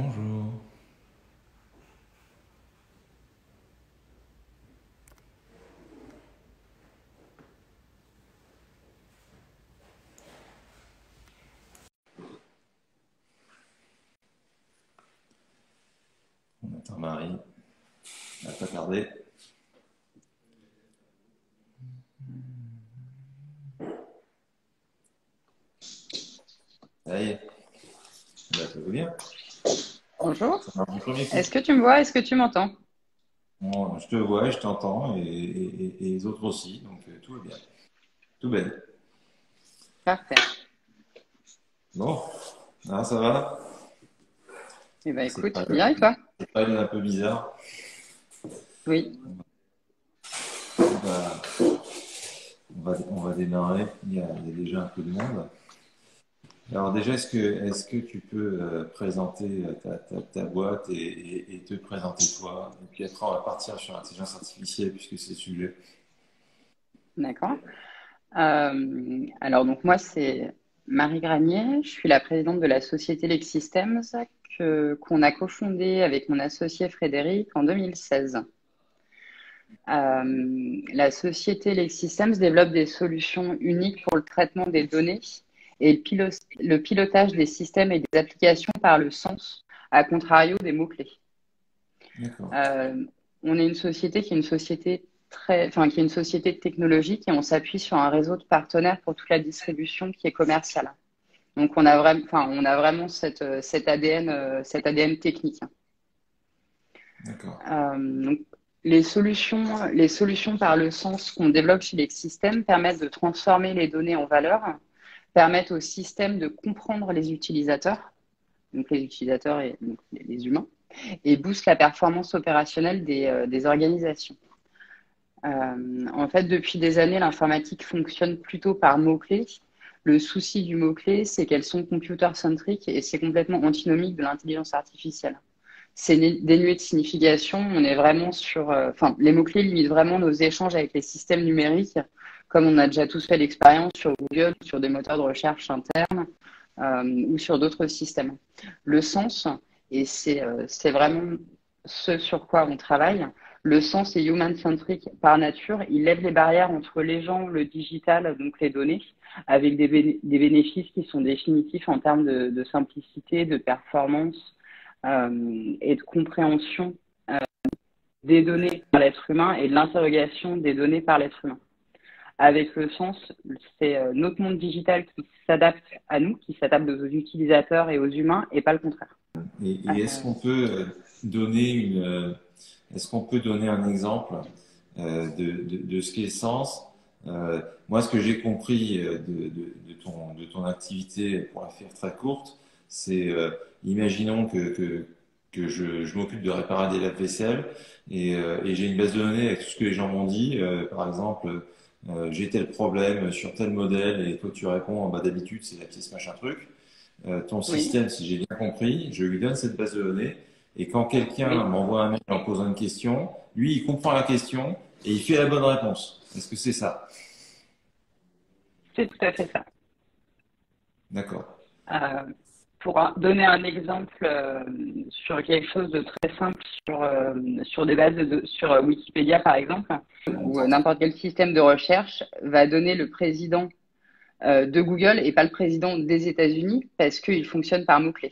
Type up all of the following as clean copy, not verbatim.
Bonjour. On attend Marie. Elle va pas tarder. Ça y est. Bah, tout va bien. Bonjour. Ça marche du premier coup. Est-ce que tu me vois? Est-ce que tu m'entends? Bon, je te vois et je t'entends et les autres aussi. Donc tout va bien. Tout belle. Parfait. Bon. Ah, ça va? Eh bien, C'est écoute, pas, bien et toi? c'est pas un peu bizarre. Oui. On va, on va démarrer. Il y a déjà un peu de monde. Alors déjà, est-ce que tu peux présenter ta boîte et te présenter toi? Et puis après, on va partir sur l'intelligence artificielle puisque c'est le sujet. D'accord. Alors, donc, moi, c'est Marie Granier. Je suis la présidente de la société Lex Systems qu'on a cofondée avec mon associé Frédéric en 2016. La société Lex Systems développe des solutions uniques pour le traitement des données et le pilotage des systèmes et des applications par le sens, à contrario des mots-clés. D'accord. Euh, on est une société qui est une société qui est une société technologique et on s'appuie sur un réseau de partenaires pour toute la distribution qui est commerciale. Donc on a vraiment cet ADN technique. D'accord. Donc les solutions par le sens qu'on développe chez Lexystem permettent de transformer les données en valeur, permettent au système de comprendre les utilisateurs, donc les utilisateurs et donc les humains, et boostent la performance opérationnelle des organisations. En fait, depuis des années, l'informatique fonctionne plutôt par mots-clés. Le souci du mot-clé, c'est qu'elles sont computer-centriques et c'est complètement antinomique de l'intelligence artificielle. C'est dénué de signification. On est vraiment les mots-clés limitent vraiment nos échanges avec les systèmes numériques, comme on a déjà tous fait l'expérience sur Google, sur des moteurs de recherche internes ou sur d'autres systèmes. Le sens, et c'est vraiment ce sur quoi on travaille, le sens est human-centric par nature. Il lève les barrières entre les gens, le digital, donc les données, avec des bénéfices qui sont définitifs en termes de simplicité, de performance et de compréhension des données par l'être humain et de l'interrogation des données par l'être humain. Avec le sens, c'est notre monde digital qui s'adapte à nous, qui s'adapte aux utilisateurs et aux humains, et pas le contraire. Et est-ce qu'on peut donner est-ce qu'on peut donner un exemple de ce qu'est le sens? Moi, ce que j'ai compris de ton activité, pour la faire très courte, c'est, imaginons que je m'occupe de réparer des lave-vaisselle et j'ai une base de données avec tout ce que les gens m'ont dit. Par exemple, j'ai tel problème sur tel modèle et toi tu réponds, bah, d'habitude c'est la pièce machin truc. Ton Oui, système, si j'ai bien compris, je lui donne cette base de données et quand quelqu'un oui, m'envoie un mail en posant une question, lui il comprend la question et il fait la bonne réponse. Est-ce que c'est ça? c'est tout à fait ça. D'accord. Euh, donner un exemple sur quelque chose de très simple, sur des sur Wikipédia par exemple, On ou t'entend. n'importe quel système de recherche va donner le président de Google et pas le président des États-Unis parce qu'il fonctionne par mots-clés.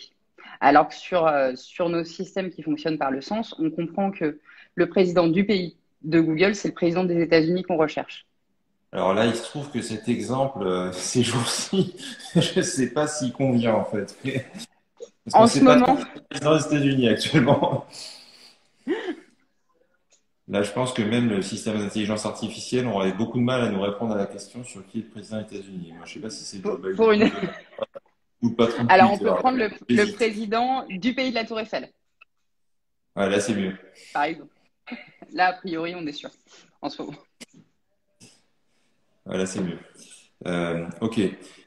Alors que sur nos systèmes qui fonctionnent par le sens, on comprend que le président du pays de Google, c'est le président des États-Unis qu'on recherche. Alors là, il se trouve que cet exemple, ces jours-ci, je ne sais pas s'il convient en fait. Parce qu'on ne En ce sait pas trop moment, qui est président des États-Unis actuellement. Là, je pense que même le système d'intelligence artificielle aurait beaucoup de mal à nous répondre à la question sur qui est le président des États-Unis. Moi, je ne sais pas si c'est Joe pour Biden une... ou le patron de Alors on Twitter. peut prendre le J'hésite. président du pays de la Tour Eiffel, Ouais, là, c'est mieux. par exemple. Là, a priori, on est sûr en ce moment. Ouais, là, c'est mieux. Ok.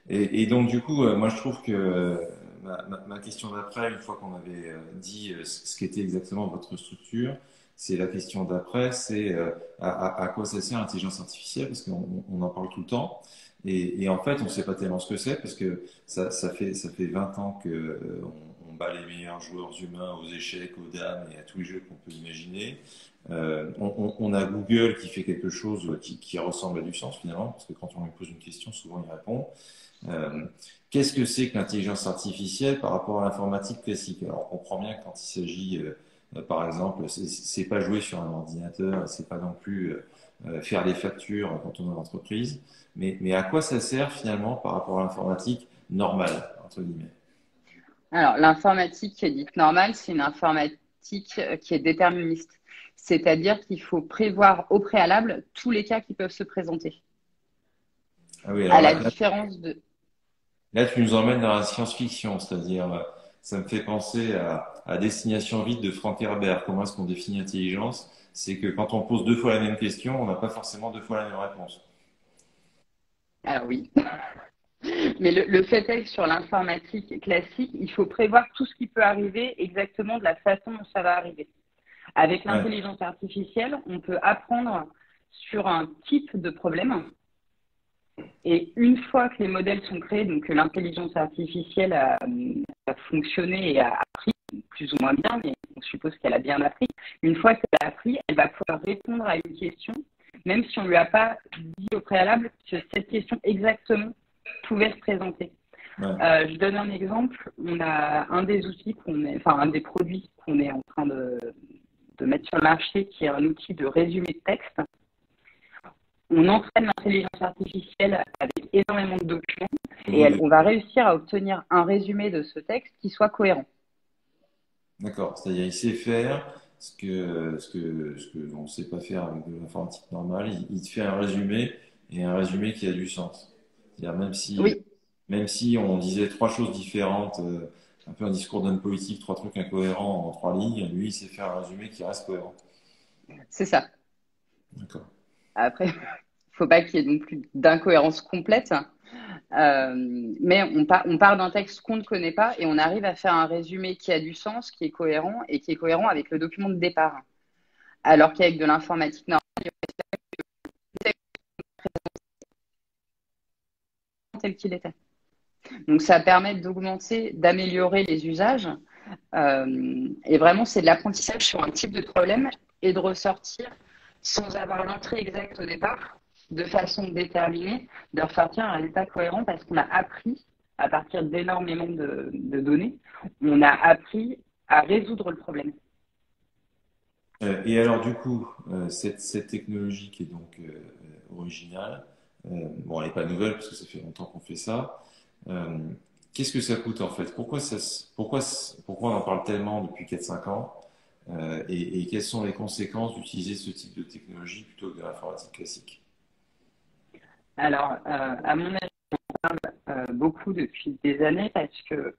Et donc, du coup, moi, je trouve que ma question d'après, une fois qu'on avait dit ce qu'était exactement votre structure, c'est la question d'après, c'est à quoi ça sert l'intelligence artificielle, parce qu'on en parle tout le temps. Et en fait, on ne sait pas tellement ce que c'est, parce que ça fait 20 ans que bat les meilleurs joueurs humains aux échecs, aux dames et à tous les jeux qu'on peut imaginer. On a Google qui fait quelque chose qui ressemble à du sens finalement, parce que quand on lui pose une question, souvent il répond. Euh, Qu'est-ce que c'est que l'intelligence artificielle par rapport à l'informatique classique? Alors, on comprend bien que quand il s'agit, par exemple, c'est pas jouer sur un ordinateur, c'est pas non plus faire des factures quand on est en entreprise, mais à quoi ça sert finalement par rapport à l'informatique normale, entre guillemets? Alors, l'informatique qui est dite normale, c'est une informatique qui est déterministe. C'est-à-dire qu'il faut prévoir au préalable tous les cas qui peuvent se présenter. Ah oui, À alors la différence de… là, tu nous emmènes dans la science-fiction, c'est-à-dire, ça me fait penser à Destination Vide de Frank Herbert. Comment est-ce qu'on définit l'intelligence? C'est que quand on pose deux fois la même question, on n'a pas forcément deux fois la même réponse. Alors oui, mais le fait est que sur l'informatique classique, il faut prévoir tout ce qui peut arriver exactement de la façon dont ça va arriver. Avec Ouais, l'intelligence artificielle, on peut apprendre sur un type de problème. Et une fois que les modèles sont créés, donc que l'intelligence artificielle a fonctionné et a appris plus ou moins bien, mais on suppose qu'elle a bien appris, une fois qu'elle a appris, elle va pouvoir répondre à une question, même si on ne lui a pas dit au préalable que cette question exactement pouvait se présenter. ouais. Je donne un exemple. On a un des outils enfin un des produits qu'on est en train de mettre sur le marché, qui est un outil de résumé de texte. On entraîne l'intelligence artificielle avec énormément de documents et Oui, on va réussir à obtenir un résumé de ce texte qui soit cohérent. d'accord. C'est-à-dire, il sait faire ce que on ne sait pas faire avec de l'informatique normale. Il te fait un résumé et un résumé qui a du sens. C'est-à-dire, Oui, même si on disait trois choses différentes, un peu un discours d'homme politique, trois trucs incohérents en trois lignes, lui, il sait faire un résumé qui reste cohérent. c'est ça. D'accord. Après, il ne faut pas qu'il y ait non plus d'incohérence complète. Mais on part d'un texte qu'on ne connaît pas et on arrive à faire un résumé qui a du sens, qui est cohérent et qui est cohérent avec le document de départ. Alors qu'avec de l'informatique normale, il y aurait le texte tel qu'il était. Donc, ça permet d'augmenter, d'améliorer les usages. Et vraiment, c'est de l'apprentissage sur un type de problème et de ressortir sans avoir l'entrée exacte au départ, de façon déterminée, de ressortir un résultat cohérent parce qu'on a appris, à partir d'énormément de données, on a appris à résoudre le problème. Et alors, du coup, cette technologie qui est donc originale, bon, elle n'est pas nouvelle parce que ça fait longtemps qu'on fait ça. Euh, Qu'est-ce que ça coûte en fait? Pourquoi on en parle tellement depuis 4 5 ans? Et quelles sont les conséquences d'utiliser ce type de technologie plutôt que de l'informatique classique? Alors, à mon avis, beaucoup depuis des années parce que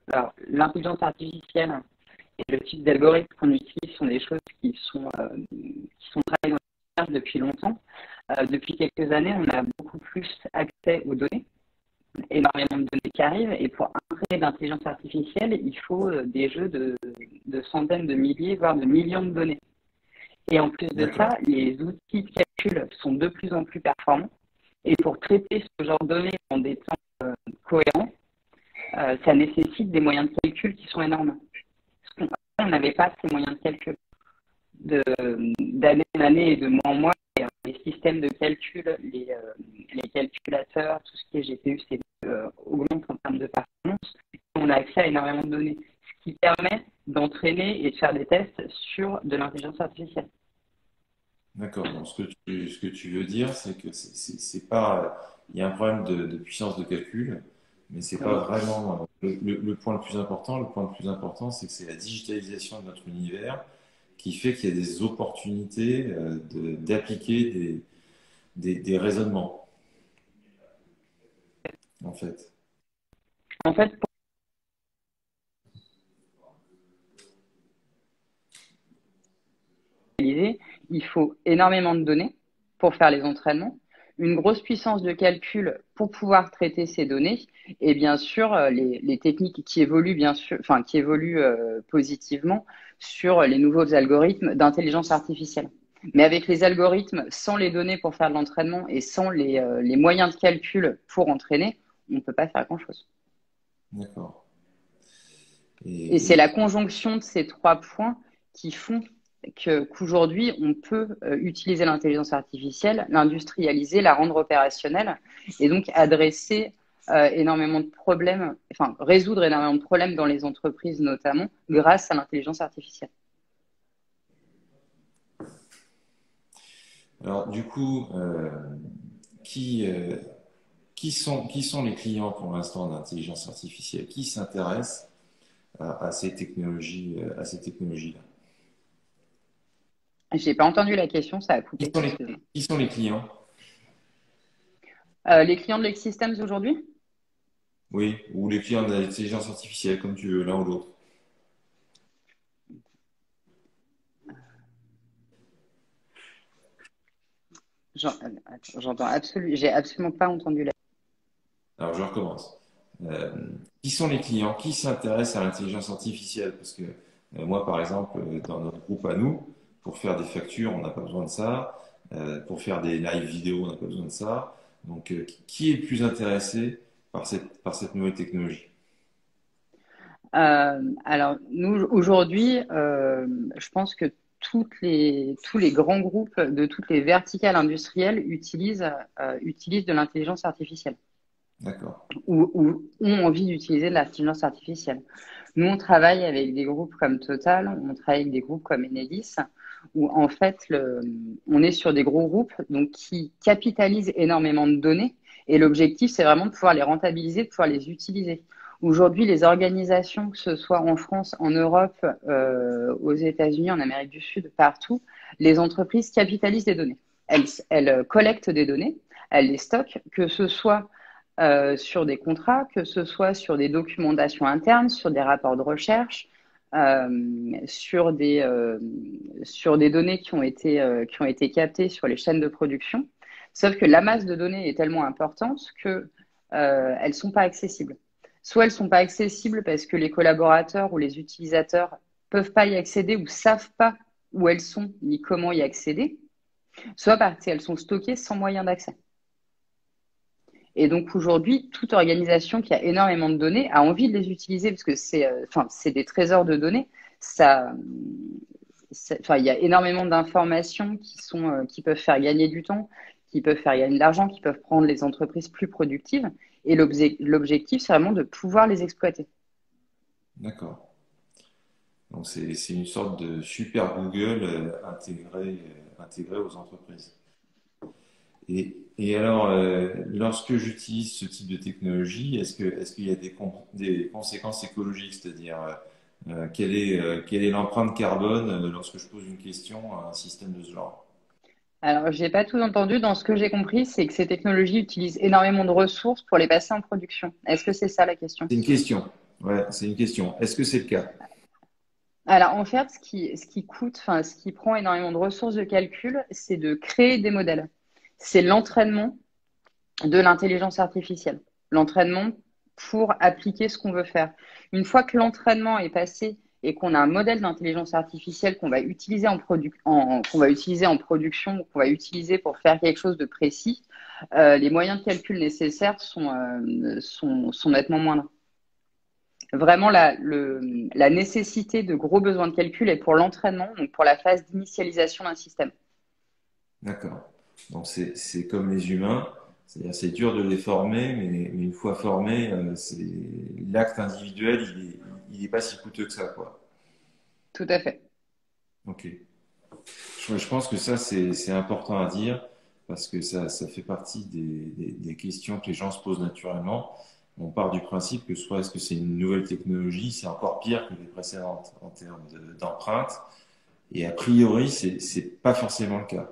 l'intelligence artificielle et le type d'algorithmes qu'on utilise sont des choses qui sont travaillées dans la recherche depuis longtemps. Depuis quelques années, on a beaucoup plus accès aux données, énormément de données qui arrivent, et pour entraîner l'intelligence artificielle, il faut des jeux de centaines de milliers, voire de millions de données. Et en plus de ça, D'accord. les outils de calcul sont de plus en plus performants. Et pour traiter ce genre de données en des temps cohérents, ça nécessite des moyens de calcul qui sont énormes. Parce qu'on n'avait pas ces moyens de calcul. D'année en année et de mois en mois, les systèmes de calcul, les calculateurs, tout ce qui est GPU, augmente en termes de performance. On a accès à énormément de données, ce qui permet d'entraîner et de faire des tests sur de l'intelligence artificielle. D'accord. Donc, ce que tu veux dire, c'est que c'est pas, il y a un problème de puissance de calcul, mais c'est pas Oui. vraiment le point le plus important. Le point le plus important, c'est que c'est la digitalisation de notre univers qui fait qu'il y a des opportunités d'appliquer des raisonnements, en fait. En fait, pour réaliser, il faut énormément de données pour faire les entraînements, une grosse puissance de calcul pour pouvoir traiter ces données, et bien sûr les techniques qui évoluent bien sûr, enfin qui évoluent positivement sur les nouveaux algorithmes d'intelligence artificielle. Mais avec les algorithmes, sans les données pour faire de l'entraînement et sans les moyens de calcul pour entraîner, on ne peut pas faire grand-chose. D'accord. Et c'est Et, la conjonction de ces trois points qui font qu'aujourd'hui, on peut utiliser l'intelligence artificielle, l'industrialiser, la rendre opérationnelle et donc adresser énormément de problèmes, enfin résoudre énormément de problèmes dans les entreprises notamment grâce à l'intelligence artificielle. alors, du coup, qui, euh, qui sont les clients pour l'instant d'intelligence artificielle? Qui s'intéressent à ces technologies-là? J'ai pas entendu la question, ça a coupé, excuse-moi. Qui sont les clients? Les clients de l'Ex-Systems aujourd'hui? Oui, ou les clients de l'intelligence artificielle, comme tu veux, l'un ou l'autre. J'ai absolument pas entendu la. Alors, je recommence. Euh, qui sont les clients? Qui s'intéressent à l'intelligence artificielle? Parce que moi, par exemple, dans notre groupe à nous, pour faire des factures, on n'a pas besoin de ça. Pour faire des live vidéo, on n'a pas besoin de ça. Donc, qui est le plus intéressé par cette nouvelle technologie? Alors, nous, aujourd'hui, je pense que tous les grands groupes de toutes les verticales industrielles utilisent de l'intelligence artificielle D'accord. ou ont envie d'utiliser de l'intelligence artificielle. Nous, on travaille avec des groupes comme Total, on travaille avec des groupes comme Enedis, où en fait, on est sur des gros groupes donc, qui capitalisent énormément de données. Et l'objectif, c'est vraiment de pouvoir les rentabiliser, de pouvoir les utiliser. Aujourd'hui, les organisations, que ce soit en France, en Europe, aux États-Unis, en Amérique du Sud, partout, les entreprises capitalisent des données. Elles collectent des données, elles les stockent, que ce soit sur des contrats, que ce soit sur des documentations internes, sur des rapports de recherche, sur sur des données qui ont été captées sur les chaînes de production. Sauf que la masse de données est tellement importante que elles sont pas accessibles. Soit elles sont pas accessibles parce que les collaborateurs ou les utilisateurs peuvent pas y accéder ou savent pas où elles sont ni comment y accéder, soit parce qu'elles sont stockées sans moyen d'accès. Et donc aujourd'hui, toute organisation qui a énormément de données a envie de les utiliser parce que c'est des trésors de données. Ça, enfin, il y a énormément d'informations qui peuvent faire gagner du temps, qui peuvent faire gagner de l'argent, qui peuvent rendre les entreprises plus productives. Et l'objectif, c'est vraiment de pouvoir les exploiter. D'accord. Donc, c'est une sorte de super Google intégré aux entreprises. Et alors, lorsque j'utilise ce type de technologie, est-ce qu'il y a des conséquences écologiques? C'est-à-dire, quelle est l'empreinte carbone lorsque je pose une question à un système de ce genre? Alors, j'ai pas tout entendu. Dans ce que j'ai compris, c'est que ces technologies utilisent énormément de ressources pour les passer en production. Est-ce que c'est ça la question? C'est une question. Ouais, c'est une question. Est-ce que c'est le cas? Alors, en fait, ce qui coûte, enfin, ce qui prend énormément de ressources de calcul, c'est de créer des modèles. C'est l'entraînement de l'intelligence artificielle. L'entraînement pour appliquer ce qu'on veut faire. Une fois que l'entraînement est passé et qu'on a un modèle d'intelligence artificielle qu'on va utiliser qu'on va utiliser en production, qu'on va utiliser pour faire quelque chose de précis, les moyens de calcul nécessaires sont nettement moindres. Vraiment, la nécessité de gros besoins de calcul est pour l'entraînement, donc pour la phase d'initialisation d'un système. D'accord. Donc, c'est comme les humains. C'est-à-dire, c'est dur de les former, mais une fois formés, l'acte individuel, il est pas si coûteux que ça, quoi. Tout à fait. Ok. Je pense que ça, c'est important à dire parce que ça fait partie des questions que les gens se posent naturellement. On part du principe que soit est-ce que c'est une nouvelle technologie, c'est encore pire que les précédentes en termes d'empreinte. Et a priori, c'est pas forcément le cas.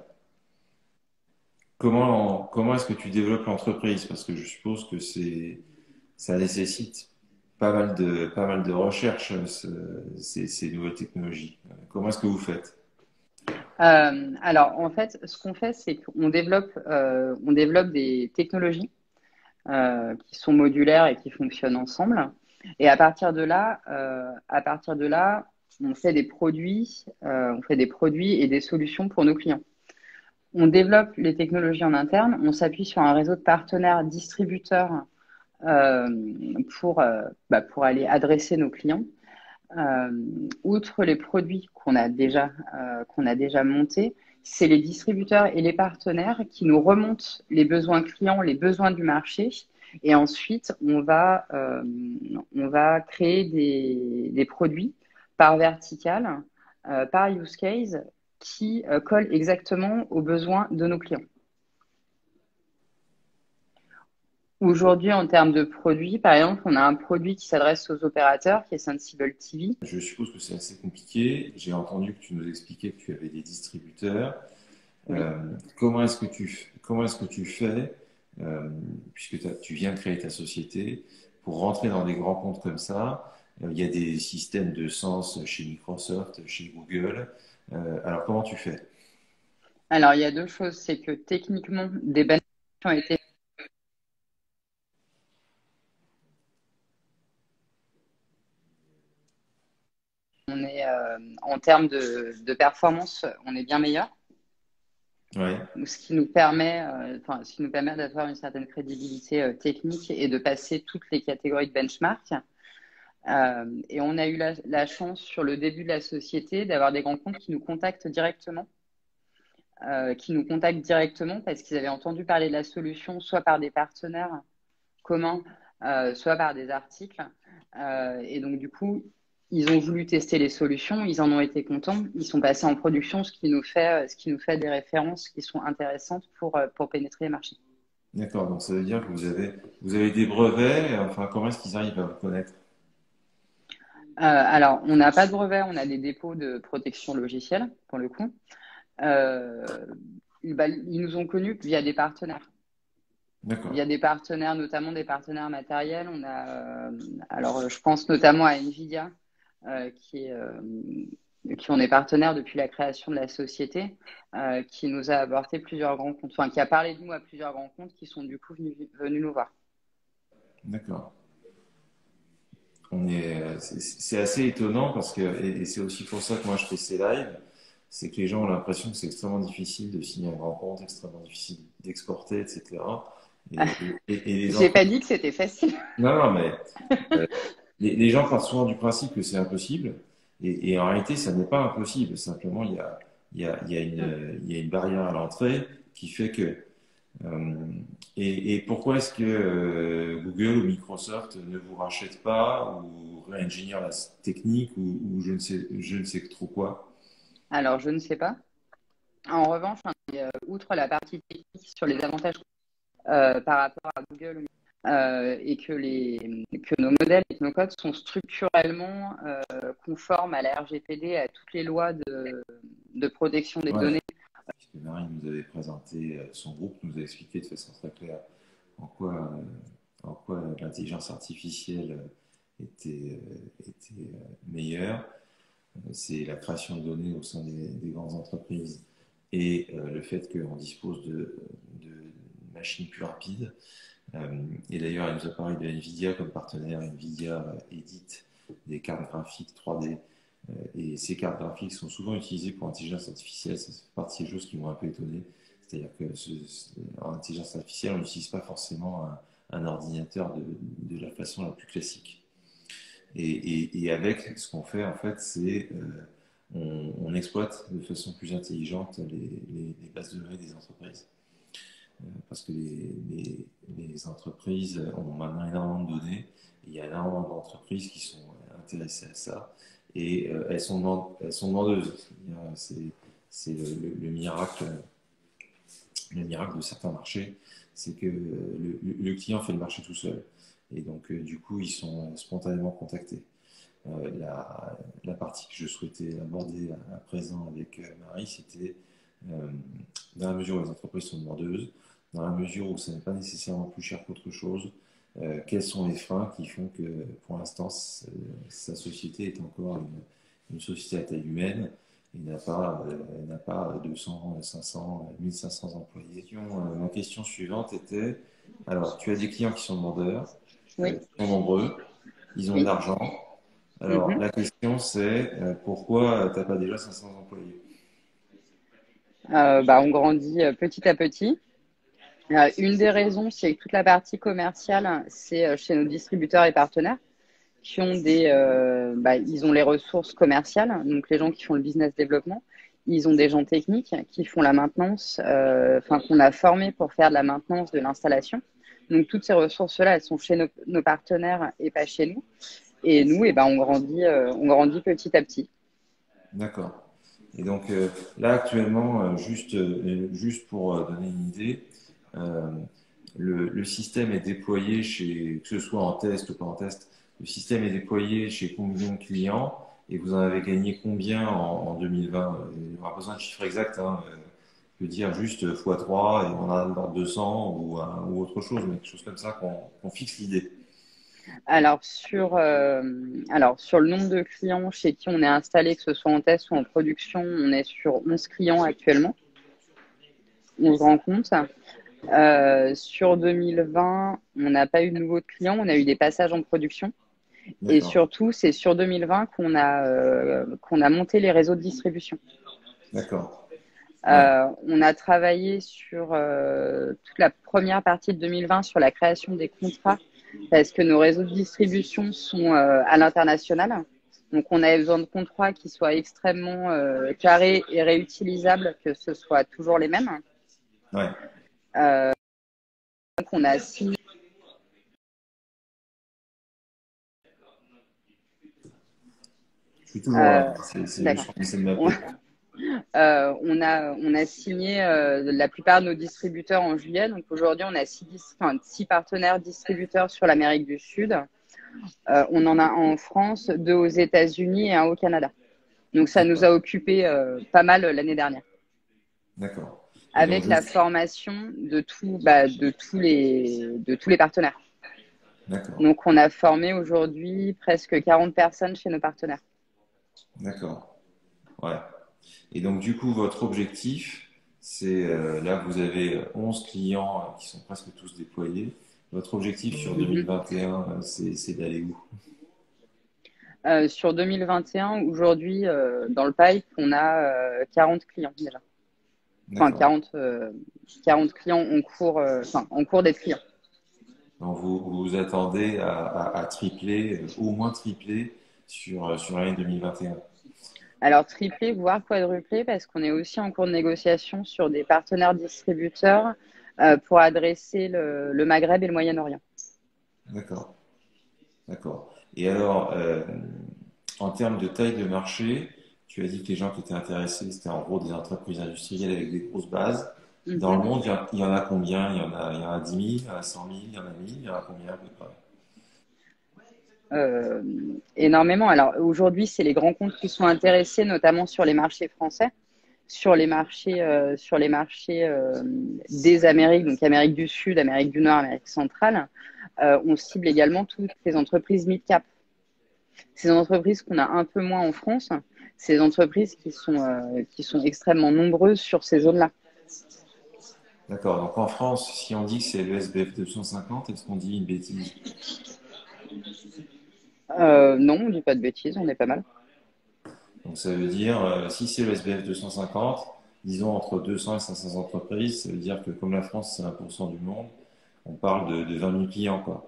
Comment est-ce que tu développes l'entreprise? Parce que je suppose que ça nécessite pas mal de recherche, ces nouvelles technologies. Comment est-ce que vous faites? Alors, en fait, ce qu'on fait, c'est on développe des technologies qui sont modulaires et qui fonctionnent ensemble. Et à partir de là, on fait des produits et des solutions pour nos clients. On développe les technologies en interne, on s'appuie sur un réseau de partenaires distributeurs euh, pour aller adresser nos clients. outre les produits qu'on a déjà montés, c'est les distributeurs et les partenaires qui nous remontent les besoins clients, les besoins du marché. Et ensuite, on va créer des produits par vertical, par use case, qui collent exactement aux besoins de nos clients. Aujourd'hui, en termes de produits, par exemple, on a un produit qui s'adresse aux opérateurs, qui est Sensible TV. Je suppose que c'est assez compliqué. J'ai entendu que tu nous expliquais que tu avais des distributeurs. Oui. Comment est-ce que tu fais, puisque tu viens de créer ta société, pour rentrer dans des grands comptes comme ça? Il y a des systèmes de sens chez Microsoft, chez Google. Alors, comment tu fais? Alors, il y a deux choses. C'est que techniquement, des benchmarks ont été en termes de performance, on est bien meilleur. Ouais, Ce qui nous permet d'avoir une certaine crédibilité technique et de passer toutes les catégories de benchmark. Et on a eu la chance sur le début de la société d'avoir des grands comptes qui nous contactent directement. Parce qu'ils avaient entendu parler de la solution, soit par des partenaires communs, soit par des articles. Et donc, du coup, ils ont voulu tester les solutions, ils en ont été contents, ils sont passés en production, ce qui nous fait des références qui sont intéressantes pour pénétrer les marchés. d'accord. Donc, ça veut dire que vous avez des brevets. Enfin, comment est-ce qu'ils arrivent à vous connaître? Alors, on n'a pas de brevet, on a des dépôts de protection logicielle, pour le coup. Euh, Ils nous ont connus via des partenaires. D'accord. Via des partenaires, notamment des partenaires matériels. Je pense notamment à Nvidia, euh, qui est, euh, qui on est partenaire depuis la création de la société, qui nous a apporté plusieurs grands comptes, enfin, qui a parlé de nous à plusieurs grands comptes qui sont du coup venus nous voir. D'accord. C'est assez étonnant parce que, et c'est aussi pour ça que moi je fais ces lives, c'est que les gens ont l'impression que c'est extrêmement difficile de signer un grand compte, extrêmement difficile d'exporter, etc. Et les J'ai pas entreprises. dit que c'était facile. Non, non, mais euh, les gens partent souvent du principe que c'est impossible, et en réalité, ça n'est pas impossible. Simplement, il y a une barrière à l'entrée qui fait que euh, et pourquoi est-ce que Google ou Microsoft ne vous rachètent pas ou réingénierent la technique ou je ne sais trop quoi? Alors, je ne sais pas. En revanche, outre la partie technique sur les avantages par rapport à Google et que nos modèles et que nos codes sont structurellement conformes à la RGPD, à toutes les lois de protection des Ouais, données. puisque Marie nous avait présenté son groupe, nous a expliqué de façon très claire en quoi, en quoi l'intelligence artificielle était meilleure. C'est la création de données au sein des grandes entreprises et le fait qu'on dispose de machines plus rapides. Et d'ailleurs, elle nous a parlé de NVIDIA comme partenaire. NVIDIA édite des cartes graphiques 3D. Et ces cartes graphiques sont souvent utilisées pour l'intelligence artificielle. Ça fait partie des choses qui m'ont un peu étonné. C'est-à-dire en intelligence artificielle, on n'utilise pas forcément un ordinateur de la façon la plus classique. Et avec ce qu'on fait, en fait, c'est on exploite de façon plus intelligente les bases de données des entreprises. Parce que les entreprises ont maintenant énormément de données. Il y a énormément d'entreprises qui sont intéressées à ça. Et elles sont demandeuses. C'est le miracle de certains marchés, c'est que le client fait le marché tout seul. Et donc, du coup, ils sont spontanément contactés. La partie que je souhaitais aborder à présent avec Marie, c'était euh, dans la mesure où les entreprises sont demandeuses, dans la mesure où ça n'est pas nécessairement plus cher qu'autre chose, quels sont les freins qui font que pour l'instant sa société est encore une société à taille humaine et n'a pas 200, 500, 1500 employés. Ma question suivante était, alors tu as des clients qui sont demandeurs, Oui, ils sont nombreux, ils ont de oui. l'argent. Alors, Mhm. la question, c'est pourquoi tu n'as pas déjà 500 employés? On grandit petit à petit. Une des raisons, c'est que toute la partie commerciale, c'est chez nos distributeurs et partenaires qui ont ils ont les ressources commerciales, donc les gens qui font le business développement. Ils ont des gens techniques qui font la maintenance, qu'on a formés pour faire de la maintenance de l'installation. Donc toutes ces ressources-là, elles sont chez nos partenaires et pas chez nous. Et nous, on grandit petit à petit. D'accord. Et donc là, actuellement, juste pour donner une idée, euh, le système est déployé chez, que ce soit en test ou pas en test, le système est déployé chez combien de clients et vous en avez gagné combien en 2020? On n'a pas besoin de chiffres exacts, hein. Je veux dire juste x3 et on a dans 200 ou autre chose, mais quelque chose comme ça qu'on fixe l'idée. Alors sur le nombre de clients chez qui on est installé, que ce soit en test ou en production, on est sur 11 clients actuellement, 11 rencontres. Sur 2020, on n'a pas eu de nouveaux clients, on a eu des passages en production. Et D'accord, surtout, c'est sur 2020 qu'on a monté les réseaux de distribution. d'accord. Ouais, On a travaillé sur toute la première partie de 2020 sur la création des contrats parce que nos réseaux de distribution sont à l'international. Donc, on avait besoin de contrats qui soient extrêmement carrés et réutilisables, que ce soit toujours les mêmes. ouais. Euh, donc, on a signé, Je suis toujours là. euh, C'est d'accord. juste qu'on essaie de On, m'appeler. on a signé la plupart de nos distributeurs en juillet. Donc aujourd'hui, on a six partenaires distributeurs sur l'Amérique du Sud. On en a un en France, deux aux États-Unis et un au Canada. Donc ça nous D'accord, a occupé pas mal l'année dernière, d'accord. Et donc, avec la formation de tous les partenaires. d'accord, Donc on a formé aujourd'hui presque 40 personnes chez nos partenaires. d'accord. Ouais. Et donc, du coup, votre objectif, c'est, là, vous avez 11 clients qui sont presque tous déployés. Votre objectif sur Mhm. 2021, c'est d'aller où? Sur 2021, aujourd'hui, dans le pipe, on a 40 clients déjà. Enfin, D'accord. 40 clients en cours d'être clients. Donc, vous vous attendez à tripler, au moins tripler sur l'année 2021. Alors, tripler, voire quadrupler, parce qu'on est aussi en cours de négociation sur des partenaires distributeurs pour adresser le Maghreb et le Moyen-Orient. D'accord, d'accord. Et alors, en termes de taille de marché, tu as dit que les gens qui étaient intéressés, c'était en gros des entreprises industrielles avec des grosses bases. Dans le Mhm. monde, il y en a combien? Il y en a 10 000, il y en a 100 000, il y en a 1000, il y en a combien à peu près? Euh, Énormément. Alors, aujourd'hui, c'est les grands comptes qui sont intéressés, notamment sur les marchés français, sur les marchés des Amériques, donc Amérique du Sud, Amérique du Nord, Amérique centrale. On cible également toutes les entreprises mid-cap. Ces entreprises qu'on a un peu moins en France, ces entreprises qui sont extrêmement nombreuses sur ces zones-là. D'accord. Donc en France, si on dit que c'est le SBF 250, est-ce qu'on dit une bêtise? Non, on ne dit pas de bêtises, on est pas mal. Donc ça veut dire, si c'est le SBF 250, disons entre 200 et 500 entreprises, ça veut dire que comme la France, c'est 1% du monde, on parle de 20 000 clients, quoi.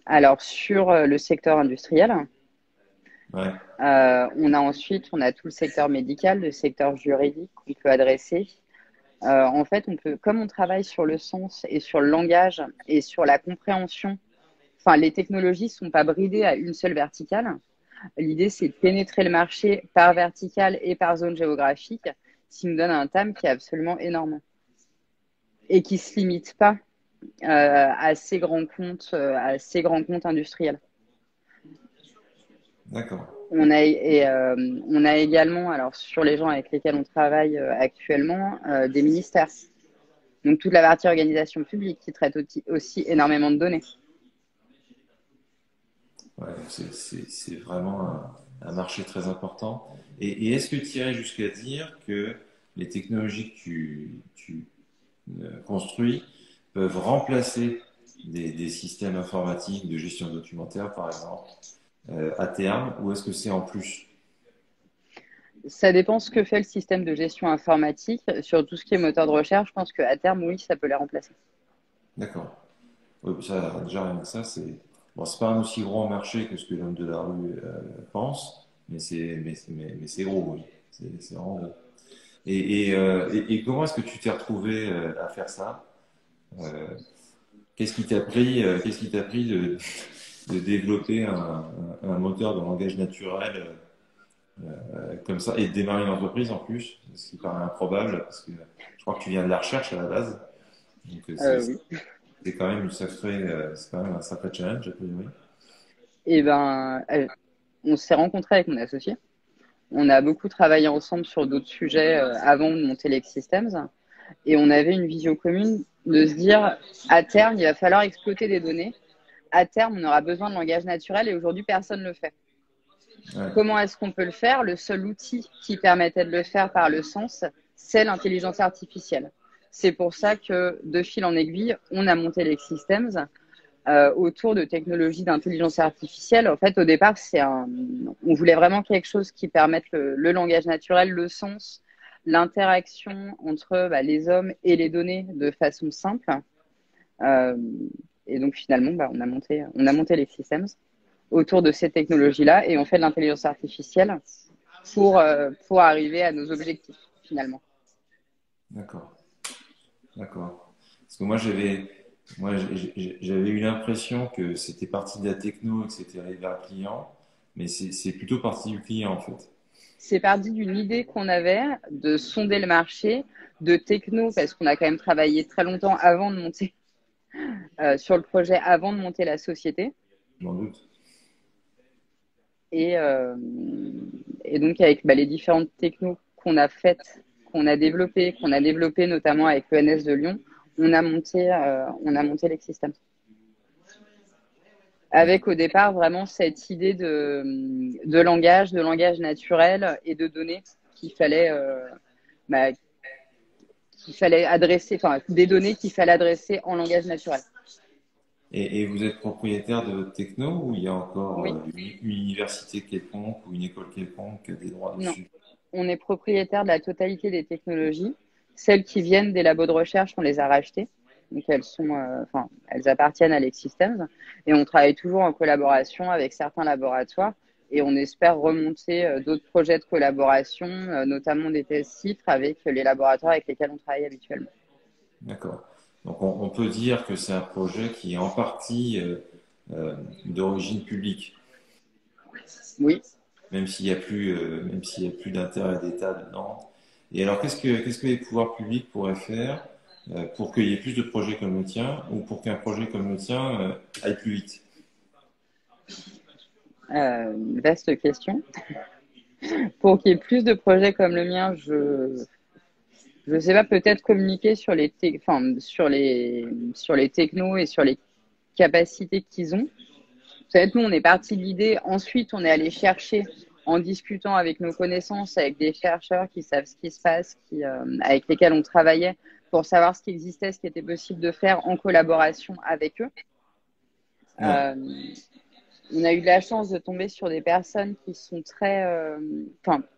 Alors, sur le secteur industriel, Ouais, on a tout le secteur médical, le secteur juridique qu'on peut adresser. En fait, comme on travaille sur le sens et sur le langage et sur la compréhension, enfin, les technologies ne sont pas bridées à une seule verticale. L'idée, c'est de pénétrer le marché par verticale et par zone géographique, ce qui nous donne un TAM qui est absolument énorme et qui ne se limite pas à ces grands comptes industriels. d'accord. On a également, alors sur les gens avec lesquels on travaille actuellement, des ministères. Donc toute la partie organisation publique qui traite aussi énormément de données. Ouais, c'est vraiment un marché très important. Et est-ce que tu irais jusqu'à dire que les technologies que tu construis peuvent remplacer des systèmes informatiques de gestion documentaire, par exemple, à terme, ou est-ce que c'est en plus? Ça dépend ce que fait le système de gestion informatique. Sur tout ce qui est moteur de recherche, je pense qu'à terme, oui, ça peut les remplacer. D'accord. Oui, ça, déjà, rien que ça, Bon, c'est pas un aussi grand marché que ce que l'homme de la rue pense, mais c'est gros, oui. C'est vraiment gros. Et comment est-ce que tu t'es retrouvé à faire ça? Euh, qu'est-ce qui t'a pris de développer un moteur de langage naturel comme ça et de démarrer une entreprise en plus, ce qui paraît improbable parce que je crois que tu viens de la recherche à la base, donc Oui. c'est quand même c'est quand même un sacré challenge a priori. Et ben, on s'est rencontrés avec mon associé. On a beaucoup travaillé ensemble sur d'autres sujets avant de monter Lex Systems. Et on avait une vision commune de se dire, à terme, il va falloir exploiter des données. À terme, on aura besoin de langage naturel et aujourd'hui, personne ne le fait. Ouais. Comment est-ce qu'on peut le faire? Le seul outil qui permettait de le faire par le sens, c'est l'intelligence artificielle. C'est pour ça que, de fil en aiguille, on a monté Lex Systems autour de technologies d'intelligence artificielle. En fait, au départ, on voulait vraiment quelque chose qui permette le langage naturel, le sens, l'interaction entre les hommes et les données de façon simple. Euh, et donc finalement, on a monté les systems autour de ces technologies-là et on fait de l'intelligence artificielle pour arriver à nos objectifs finalement. D'accord, d'accord. Parce que j'avais eu l'impression que c'était parti de la techno et que c'était arrivé vers le client, mais c'est plutôt parti du client en fait. C'est parti d'une idée qu'on avait de sonder le marché, de techno, parce qu'on a quand même travaillé très longtemps avant de monter sur le projet, avant de monter la société. Je m'en doute. Et, euh, et donc, avec les différentes technos qu'on a développées notamment avec l'ENS de Lyon, on a monté l'Exystem. Avec au départ vraiment cette idée de langage naturel et de données qu'il fallait, bah, qu'il fallait adresser, enfin des données qu'il fallait adresser en langage naturel. Et vous êtes propriétaire de votre techno ou il y a encore Oui, une université quelconque ou une école quelconque qui a des droits non. dessus? On est propriétaire de la totalité des technologies. Celles qui viennent des labos de recherche, on les a rachetées. Donc elles appartiennent à l'Exsystems et on travaille toujours en collaboration avec certains laboratoires et on espère remonter d'autres projets de collaboration, notamment des tests chiffres avec les laboratoires avec lesquels on travaille habituellement. D'accord. Donc on peut dire que c'est un projet qui est en partie d'origine publique, Oui. même s'il y a plus d'intérêt d'État dedans. Et alors qu'est-ce que les pouvoirs publics pourraient faire pour qu'il y ait plus de projets comme le tien ou pour qu'un projet comme le tien aille plus vite? Vaste question. Pour qu'il y ait plus de projets comme le mien, je sais pas, peut-être communiquer sur sur les technos et sur les capacités qu'ils ont. Vous savez, nous, on est parti de l'idée. Ensuite, on est allé chercher en discutant avec nos connaissances, avec des chercheurs qui savent ce qui se passe, avec lesquels on travaillait pour savoir ce qui existait, ce qui était possible de faire en collaboration avec eux. Ouais. Euh, on a eu de la chance de tomber sur des personnes qui sont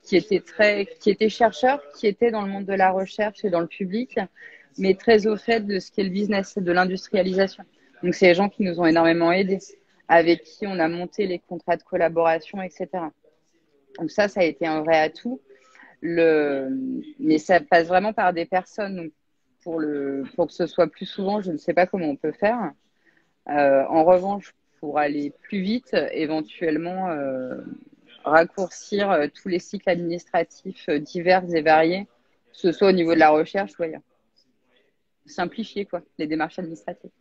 qui étaient chercheurs, qui étaient dans le monde de la recherche et dans le public, mais très au fait de ce qu'est le business, de l'industrialisation. Donc, c'est les gens qui nous ont énormément aidés, avec qui on a monté les contrats de collaboration, etc. Donc, ça a été un vrai atout. Mais ça passe vraiment par des personnes. Donc, pour que ce soit plus souvent, je ne sais pas comment on peut faire. En revanche, pour aller plus vite, éventuellement raccourcir tous les cycles administratifs divers et variés, que ce soit au niveau de la recherche ou ailleurs. Simplifier les démarches administratives.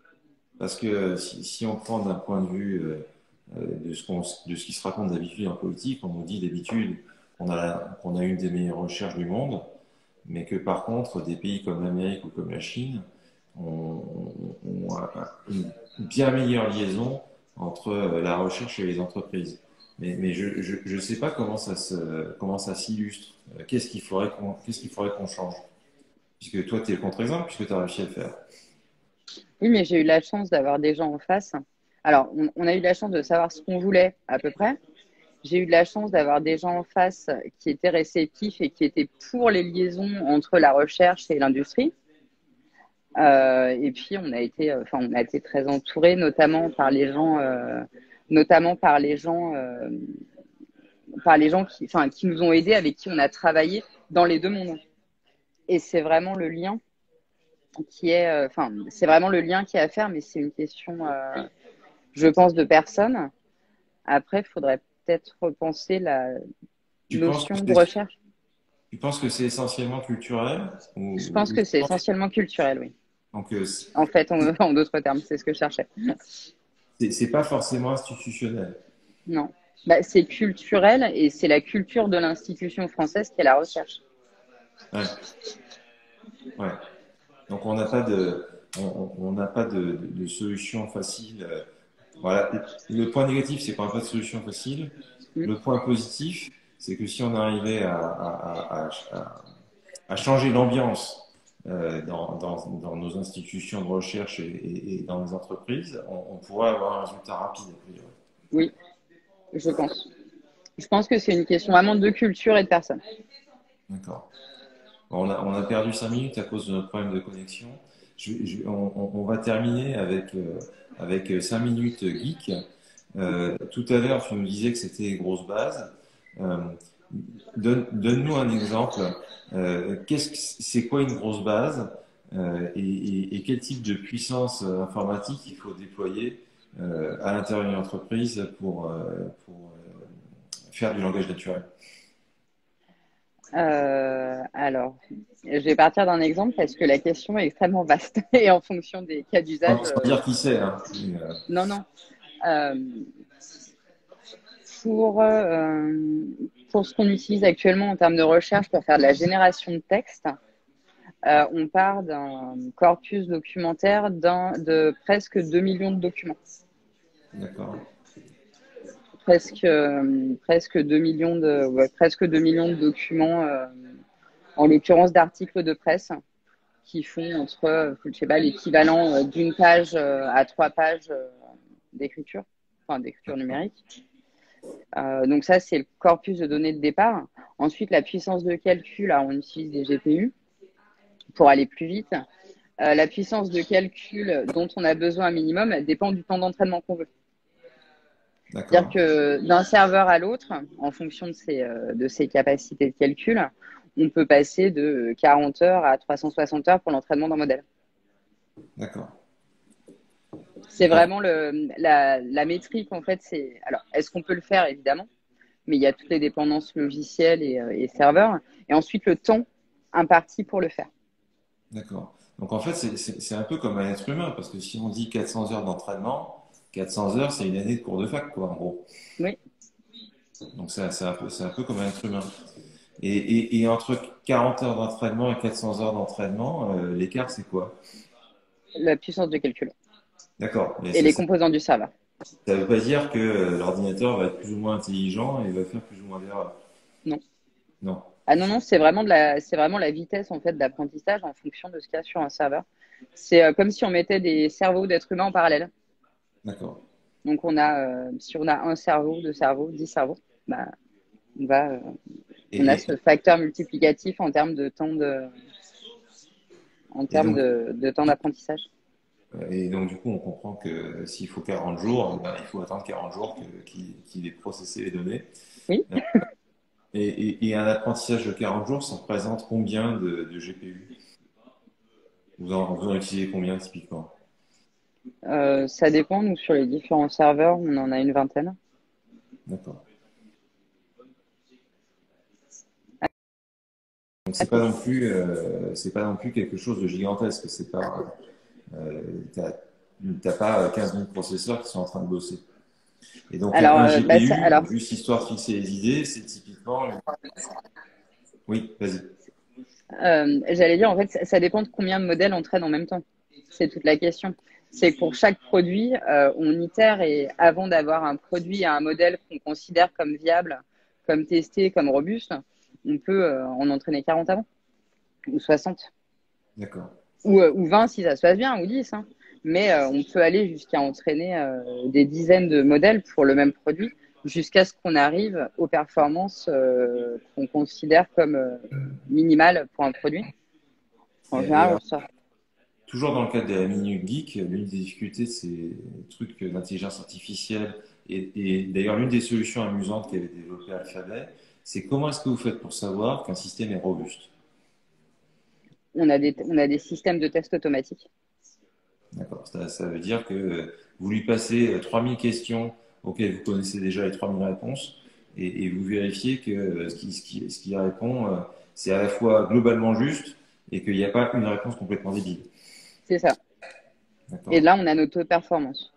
Parce que si on prend d'un point de vue de ce qui se raconte d'habitude en politique, on nous dit d'habitude qu'on a une des meilleures recherches du monde, mais que par contre, des pays comme l'Amérique ou comme la Chine ont une bien meilleure liaison entre la recherche et les entreprises. Mais je sais pas comment ça s'illustre. Qu'est-ce qu'il faudrait qu'on change? Puisque toi, tu es le contre-exemple, puisque tu as réussi à le faire. Oui, mais j'ai eu la chance d'avoir des gens en face. Alors, on a eu la chance de savoir ce qu'on voulait à peu près. J'ai eu de la chance d'avoir des gens en face qui étaient réceptifs et qui étaient pour les liaisons entre la recherche et l'industrie. Et puis on a été très entouré, notamment par les gens qui nous ont aidés, avec qui on a travaillé dans les deux mondes. Et c'est vraiment le lien c'est vraiment le lien qui est à faire, mais c'est une question, je pense, de personne. Après, il faudrait peut-être repenser la Tu penses que notion de recherche. tu penses que c'est essentiellement culturel Je pense ou que tu c'est penses- essentiellement culturel, oui. donc En fait, en d'autres termes, c'est ce que je cherchais. c'est pas forcément institutionnel. Non. Bah, c'est culturel et c'est la culture de l'institution française qui est la recherche. Ouais, ouais. Donc on n'a pas de solution facile. Voilà. Le point négatif, c'est qu'on n'a pas de solution facile. Mm. Le point positif, c'est que si on arrivait à changer l'ambiance dans nos institutions de recherche et dans les entreprises, on pourrait avoir un résultat rapide. A priori. Oui, je pense. Je pense que c'est une question vraiment de culture et de personne. D'accord. Bon, on a perdu 5 minutes à cause de notre problème de connexion. On va terminer avec 5 minutes geek. Tout à l'heure, tu nous disais que c'était les grosses bases. Euh, donne-nous un exemple. C'est quoi une grosse base et quel type de puissance informatique il faut déployer à l'intérieur d'une entreprise pour faire du langage naturel? Alors, je vais partir d'un exemple parce que la question est extrêmement vaste et en fonction des cas d'usage. Sans dire qui c'est, hein. Non, non. Euh, pour, euh, pour ce qu'on utilise actuellement en termes de recherche pour faire de la génération de texte, on part d'un corpus documentaire de presque 2 millions de documents. D'accord. Presque 2 millions de documents, en l'occurrence d'articles de presse, qui font je sais pas, l'équivalent d'une page à 3 pages d'écriture, enfin d'écriture numérique. Donc ça, c'est le corpus de données de départ. Ensuite, la puissance de calcul, on utilise des GPU pour aller plus vite. La puissance de calcul dont on a besoin un minimum dépend du temps d'entraînement qu'on veut. C'est-à-dire D'accord. que d'un serveur à l'autre, en fonction de ses capacités de calcul, on peut passer de 40 heures à 360 heures pour l'entraînement d'un modèle. D'accord. C'est Donc, vraiment la métrique, en fait. Alors, est-ce qu'on peut le faire, évidemment, mais il y a toutes les dépendances logicielles et serveurs. Et ensuite, le temps imparti pour le faire. d'accord. Donc en fait, c'est un peu comme un être humain, parce que si on dit 400 heures d'entraînement, 400 heures, c'est une année de cours de fac, quoi, en gros. Oui, Donc c'est un peu comme un être humain. Et entre 40 heures d'entraînement et 400 heures d'entraînement, l'écart, c'est quoi? la puissance de calcul D'accord. Mais et les composants du serveur. ça veut pas dire que l'ordinateur va être plus ou moins intelligent et va faire plus ou moins d'erreurs. Non. Non. Ah non, non, c'est vraiment la vitesse en fait d'apprentissage en fonction de ce qu'il y a sur un serveur. C'est comme si on mettait des cerveaux d'êtres humains en parallèle. D'accord. Donc si on a un cerveau, deux cerveaux, 10 cerveaux, bah, on va, euh, on a Et, ce facteur multiplicatif en termes et donc, de temps d'apprentissage. et donc, du coup, on comprend que s'il faut 40 jours, eh ben, il faut attendre 40 jours qu'il ait processé les données. Oui. Et un apprentissage de 40 jours, ça représente combien de GPU? Vous en utilisez combien typiquement? Ça dépend. Nous, sur les différents serveurs, on en a une vingtaine. D'accord. Donc À peu près. c'est pas non plus quelque chose de gigantesque. C'est pas, t'as pas 15 000 processeurs qui sont en train de bosser. Et donc Alors, un bah, GPU, juste histoire de fixer les idées, c'est typiquement. Oui, vas-y. j'allais dire, en fait, ça dépend de combien de modèles on traîne en même temps. C'est toute la question. C'est que pour chaque produit, on itère et avant d'avoir un produit à un modèle qu'on considère comme viable, comme testé, comme robuste, on peut en entraîner 40 avant, ou 60, D'accord. ou 20 si ça se passe bien, ou 10, hein. Mais on peut aller jusqu'à entraîner des dizaines de modèles pour le même produit, jusqu'à ce qu'on arrive aux performances qu'on considère comme minimales pour un produit. En Et général, alors, on sort. toujours dans le cadre de la Minute Geek, l'une des difficultés de ces trucs d'intelligence artificielle et d'ailleurs l'une des solutions amusantes qu'avait développé Alphabet, c'est comment est-ce que vous faites pour savoir qu'un système est robuste? On a des systèmes de tests automatiques. D'accord. Ça veut dire que vous lui passez 3000 questions auxquelles vous connaissez déjà les 3000 réponses et vous vérifiez que ce qui répond, c'est à la fois globalement juste et qu'il n'y a pas une réponse complètement débile. C'est ça. Et D'accord. là, on a notre performance.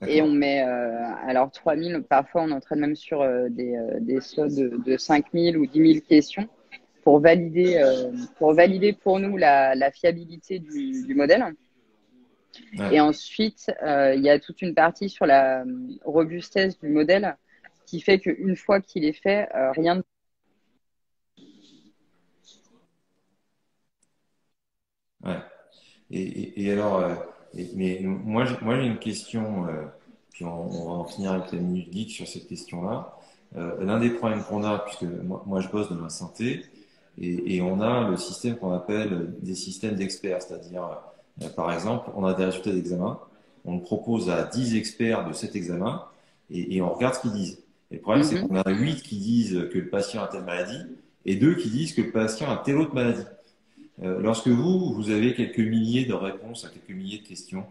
Et on D'accord. met, alors 3000, parfois on entraîne même sur des slots de 5000 ou 10 000 questions pour valider pour nous la fiabilité du modèle. Et Ouais. ensuite, il y a toute une partie sur la robustesse du modèle qui fait qu'une fois qu'il est fait, rien ne... Ouais. Et alors, mais moi j'ai une question, puis on va en finir avec la Minute Geek sur cette question-là. L'un des problèmes qu'on a, puisque moi je bosse dans la santé, et on a le système qu'on appelle des systèmes d'experts, c'est-à-dire, par exemple, on a des résultats d'examen, on le propose à 10 experts de cet examen, et on regarde ce qu'ils disent. Et le problème, c'est Mhm. qu'on a 8 qui disent que le patient a telle maladie, et 2 qui disent que le patient a telle autre maladie. Lorsque vous avez quelques milliers de réponses à quelques milliers de questions,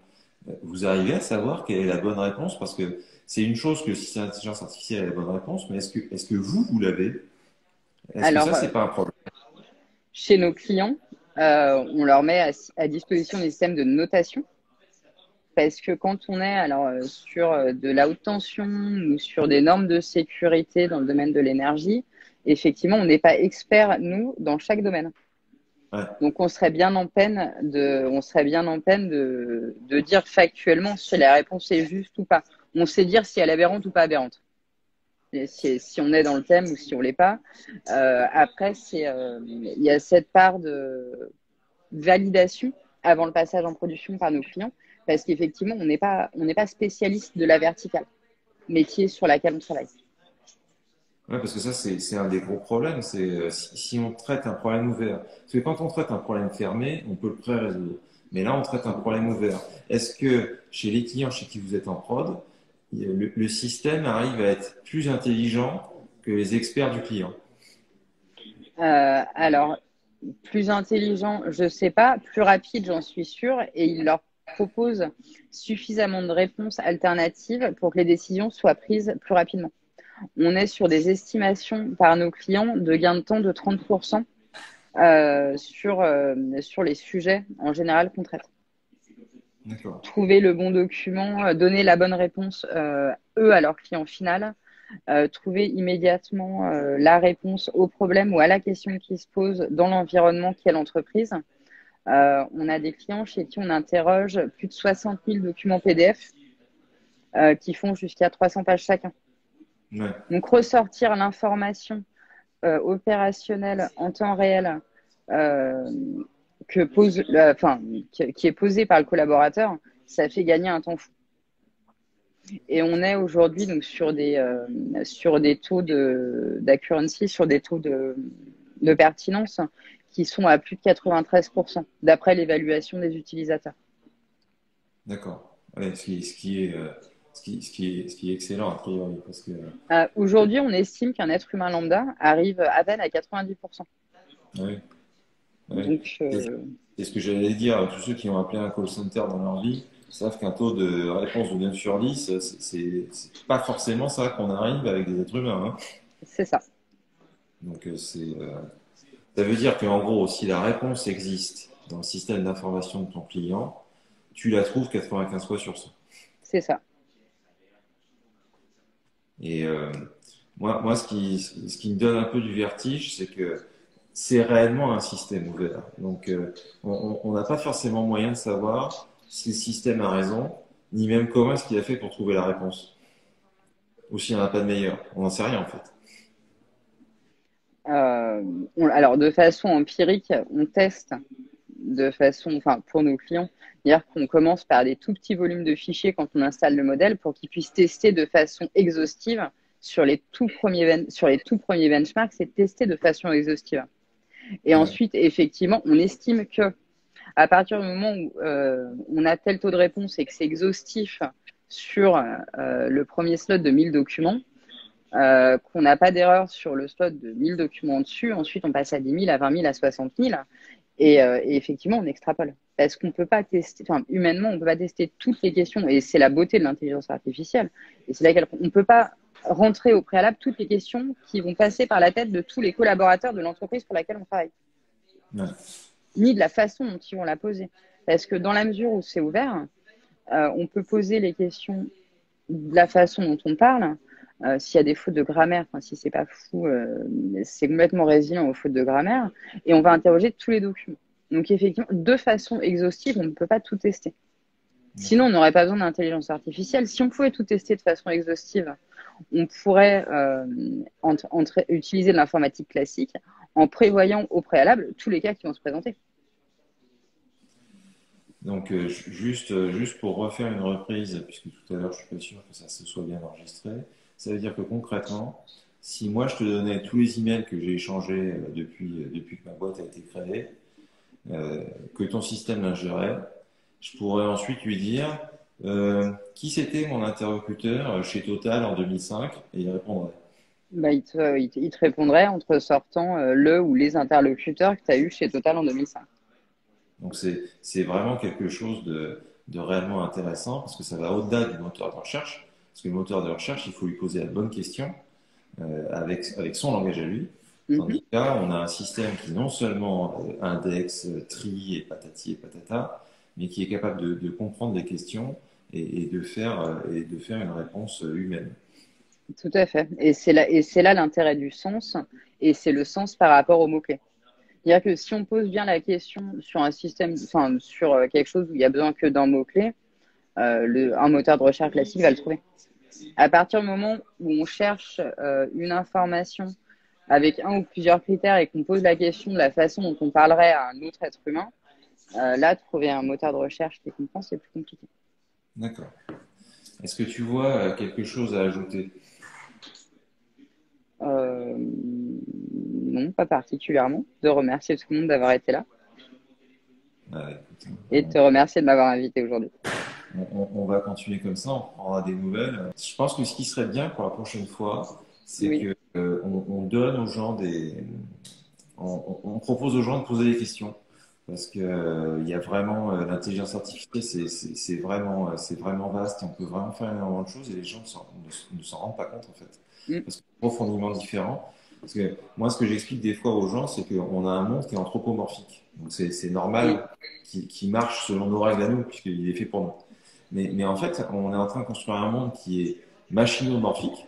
vous arrivez à savoir quelle est la bonne réponse parce que c'est une chose que si c'est l'intelligence artificielle a la bonne réponse, mais est-ce que vous l'avez? Est-ce que Alors, ça, c'est pas un problème? chez nos clients, on leur met à disposition des systèmes de notation parce que quand on est sur de la haute tension ou sur des normes de sécurité dans le domaine de l'énergie, effectivement, on n'est pas expert, nous, dans chaque domaine. Ouais, Donc, on serait bien en peine de dire factuellement si la réponse est juste ou pas. On sait dire si elle est aberrante ou pas aberrante. Et si on est dans le thème ou si on l'est pas. Après, il y a cette part de validation avant le passage en production par nos clients, parce qu'effectivement, on n'est pas spécialiste de la verticale, métier sur laquelle on travaille. ouais, parce que ça, c'est un des gros problèmes. C'est si on traite un problème ouvert. Parce que quand on traite un problème fermé, on peut le pré-résoudre. Mais là, on traite un problème ouvert. Est-ce que chez les clients chez qui vous êtes en prod, le système arrive à être plus intelligent que les experts du client? Alors, plus intelligent, je ne sais pas, plus rapide, j'en suis sûre, et il leur propose suffisamment de réponses alternatives pour que les décisions soient prises plus rapidement. On est sur des estimations par nos clients de gain de temps de 30% sur les sujets en général qu'on traite. D'accord. Trouver le bon document, donner la bonne réponse, eux, à leur client final, trouver immédiatement la réponse au problème ou à la question qui se pose dans l'environnement qu'est l'entreprise. On a des clients chez qui on interroge plus de 60 000 documents PDF qui font jusqu'à 300 pages chacun. Ouais. Donc, ressortir l'information opérationnelle en temps réel euh, qui est posée par le collaborateur, ça fait gagner un temps fou. Et on est aujourd'hui donc sur des taux d'accuracy, sur des taux de pertinence qui sont à plus de 93% d'après l'évaluation des utilisateurs. D'accord. Ouais, ce qui est excellent a priori, parce que Aujourd'hui, on estime qu'un être humain lambda arrive à peine à 90%. ouais, ouais. Donc, C'est ce que j'allais dire. Tous ceux qui ont appelé un call center dans leur vie savent qu'un taux de réponse de 9 sur 10, c'est pas forcément ça qu'on arrive avec des êtres humains, hein. c'est ça. Donc ça veut dire qu'en gros, si la réponse existe dans le système d'information de ton client, tu la trouves 95 fois sur 100. C'est ça. Et moi, ce qui me donne un peu du vertige, c'est que c'est réellement un système ouvert. Donc, on n'a pas forcément moyen de savoir si le système a raison, ni même comment est-ce qu'il a fait pour trouver la réponse. Ou s'il n'y en a pas de meilleur. On n'en sait rien, en fait. Alors, de façon empirique, on teste pour nos clients, c'est-à-dire qu'on commence par des tout petits volumes de fichiers quand on installe le modèle pour qu'ils puissent tester de façon exhaustive sur les tout premiers benchmarks, c'est tester de façon exhaustive. Et Ouais. ensuite, effectivement, on estime que À partir du moment où on a tel taux de réponse et que c'est exhaustif sur le premier slot de 1000 documents, qu'on n'a pas d'erreur sur le slot de 1000 documents dessus, ensuite on passe à 10 000, à 20 000, à 60 000, et effectivement on extrapole. Parce qu'on peut pas tester, enfin humainement on peut pas tester toutes les questions, et c'est la beauté de l'intelligence artificielle, et c'est laquelle on peut pas rentrer au préalable toutes les questions qui vont passer par la tête de tous les collaborateurs de l'entreprise pour laquelle on travaille, Ouais. ni de la façon dont ils vont la poser. Parce que dans la mesure où c'est ouvert, on peut poser les questions de la façon dont on parle. S'il y a des fautes de grammaire, enfin, si c'est pas fou, c'est complètement résilient aux fautes de grammaire. Et on va interroger tous les documents. Donc effectivement, de façon exhaustive, on ne peut pas tout tester. Sinon, on n'aurait pas besoin d'intelligence artificielle. Si on pouvait tout tester de façon exhaustive, on pourrait utiliser de l'informatique classique en prévoyant au préalable tous les cas qui vont se présenter. Donc, juste pour refaire une reprise, puisque tout à l'heure, je suis pas sûr que ça se soit bien enregistré, ça veut dire que concrètement, si moi, je te donnais tous les emails que j'ai échangés depuis que ma boîte a été créée, que ton système l'ingérait, je pourrais ensuite lui dire qui c'était mon interlocuteur chez Total en 2005 et il répondrait. Bah, il te répondrait en te sortant le ou les interlocuteurs que tu as eu chez Total en 2005. Donc c'est vraiment quelque chose de réellement intéressant parce que ça va au-delà du moteur de recherche. Parce que le moteur de recherche, il faut lui poser la bonne question avec son langage à lui. Tandis que là, on a un système qui non seulement indexe, trie et patati et patata, mais qui est capable de comprendre les questions et de faire une réponse humaine. Tout à fait. Et c'est là l'intérêt du sens, et c'est le sens par rapport aux mots-clés. C'est-à-dire que si on pose bien la question sur un système, enfin, sur quelque chose où il y a besoin que d'un mot-clé, un moteur de recherche classique va le trouver. À partir du moment où on cherche une information avec un ou plusieurs critères et qu'on pose la question de la façon dont on parlerait à un autre être humain, là, trouver un moteur de recherche qui comprend, c'est plus compliqué. D'accord. Est-ce que tu vois quelque chose à ajouter? Non, pas particulièrement. De remercier tout le monde d'avoir été là Écoute, et de te remercier de m'avoir invité aujourd'hui. on va continuer comme ça, on prendra des nouvelles. Je pense que ce qui serait bien pour la prochaine fois, c'est Oui, que on donne aux gens on propose aux gens de poser des questions. Parce que il y a vraiment l'intelligence artificielle, c'est vraiment vaste et on peut vraiment faire énormément de choses et les gens ne s'en rendent pas compte en fait. mm, Parce que c'est profondément différent. Parce que moi, ce que j'explique des fois aux gens, c'est qu'on a un monde qui est anthropomorphique. Donc c'est oui, normal qu'il marche selon nos règles à nous, puisqu'il est fait pour nous. Mais en fait, on est en train de construire un monde qui est machinomorphique.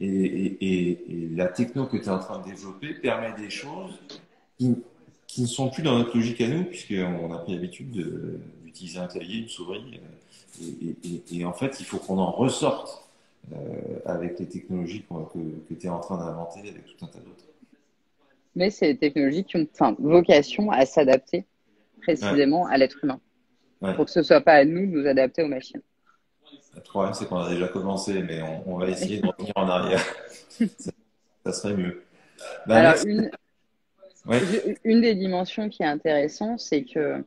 Et la techno que tu es en train de développer permet des choses qui, qui ne sont plus dans notre logique à nous, puisqu'on a pris l'habitude d'utiliser un clavier, une souris. Et en fait, il faut qu'on en ressorte avec les technologies que tu es en train d'inventer avec tout un tas d'autres. mais c'est des technologies qui ont enfin, vocation à s'adapter Ouais, précisément à l'être humain, ouais. pour que ce soit pas à nous de nous adapter aux machines. Le problème, c'est qu'on a déjà commencé, mais on va essayer de revenir en arrière. Ça, ça serait mieux. Ben, Alors, merci. Ouais, une des dimensions qui est intéressante, c'est que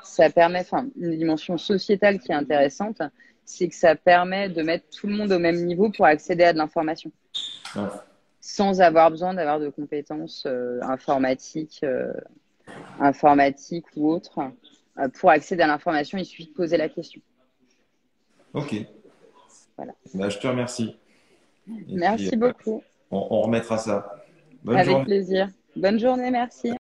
ça permet, enfin, une dimension sociétale qui est intéressante, c'est que ça permet de mettre tout le monde au même niveau pour accéder à de l'information, ouais. sans avoir besoin d'avoir de compétences informatiques ou autres. Pour accéder à l'information, il suffit de poser la question. Ok. Voilà. Ben, je te remercie. Et puis, Merci beaucoup. on remettra ça. Bonne Avec journée. plaisir. Bonne journée, merci.